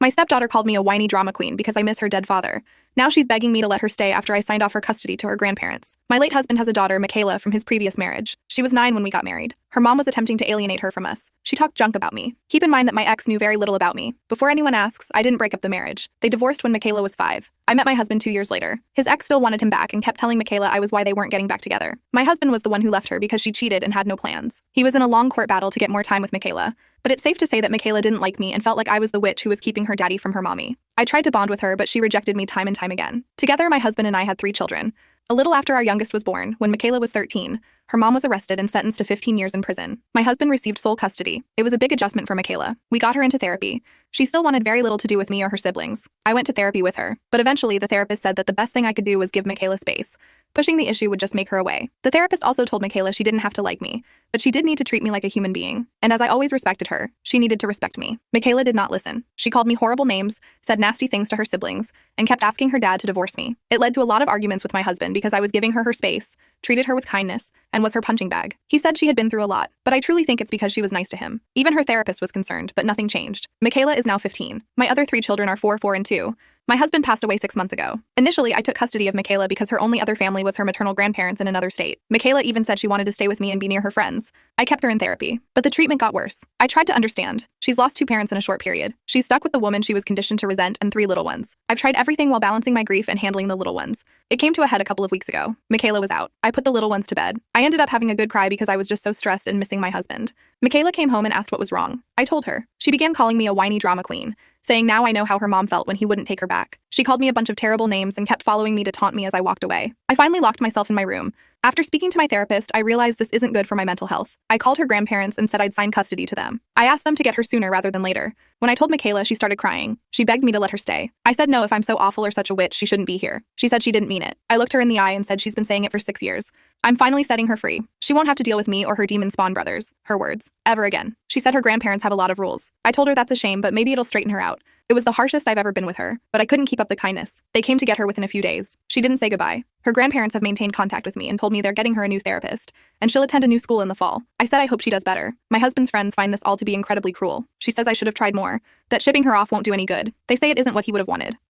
My stepdaughter called me a whiny drama queen because I miss her dead father. Now she's begging me to let her stay after I signed off her custody to her grandparents. My late husband has a daughter, Michaela, from his previous marriage. She was 9 when we got married. Her mom was attempting to alienate her from us. She talked junk about me. Keep in mind that my ex knew very little about me. Before anyone asks, I didn't break up the marriage. They divorced when Michaela was 5. I met my husband 2 years later. His ex still wanted him back and kept telling Michaela I was why they weren't getting back together. My husband was the one who left her because she cheated and had no plans. He was in a long court battle to get more time with Michaela. But it's safe to say that Michaela didn't like me and felt like I was the witch who was keeping her daddy from her mommy. I tried to bond with her, but she rejected me time and time again. Together, my husband and I had 3 children. A little after our youngest was born, when Michaela was 13, her mom was arrested and sentenced to 15 years in prison. My husband received sole custody. It was a big adjustment for Michaela. We got her into therapy. She still wanted very little to do with me or her siblings. I went to therapy with her, but eventually the therapist said that the best thing I could do was give Michaela space. Pushing the issue would just make her away. The therapist also told Michaela she didn't have to like me, but she did need to treat me like a human being. And as I always respected her, she needed to respect me. Michaela did not listen. She called me horrible names, said nasty things to her siblings, and kept asking her dad to divorce me. It led to a lot of arguments with my husband because I was giving her space, treated her with kindness, and was her punching bag. He said she had been through a lot, but I truly think it's because she was nice to him. Even her therapist was concerned, but nothing changed. Michaela is now 15. My other 3 children are 4, 4, and 2. My husband passed away 6 months ago. Initially, I took custody of Michaela because her only other family was her maternal grandparents in another state. Michaela even said she wanted to stay with me and be near her friends. I kept her in therapy, but the treatment got worse. I tried to understand. She's lost 2 parents in a short period. She's stuck with the woman she was conditioned to resent and 3 little ones. I've tried everything while balancing my grief and handling the little ones. It came to a head a couple of weeks ago. Michaela was out. I put the little ones to bed. I ended up having a good cry because I was just so stressed and missing my husband. Michaela came home and asked what was wrong. I told her. She began calling me a whiny drama queen, saying now I know how her mom felt when he wouldn't take her back. She called me a bunch of terrible names and kept following me to taunt me as I walked away. I finally locked myself in my room. After speaking to my therapist, I realized this isn't good for my mental health. I called her grandparents and said I'd sign custody to them. I asked them to get her sooner rather than later. When I told Michaela, she started crying. She begged me to let her stay. I said no, if I'm so awful or such a witch, she shouldn't be here. She said she didn't mean it. I looked her in the eye and said she's been saying it for 6 years. I'm finally setting her free. She won't have to deal with me or her demon spawn brothers, her words, ever again. She said her grandparents have a lot of rules. I told her that's a shame, but maybe it'll straighten her out. It was the harshest I've ever been with her, but I couldn't keep up the kindness. They came to get her within a few days. She didn't say goodbye. Her grandparents have maintained contact with me and told me they're getting her a new therapist, and she'll attend a new school in the fall. I said I hope she does better. My husband's friends find this all to be incredibly cruel. She says I should have tried more, that shipping her off won't do any good. They say it isn't what he would have wanted.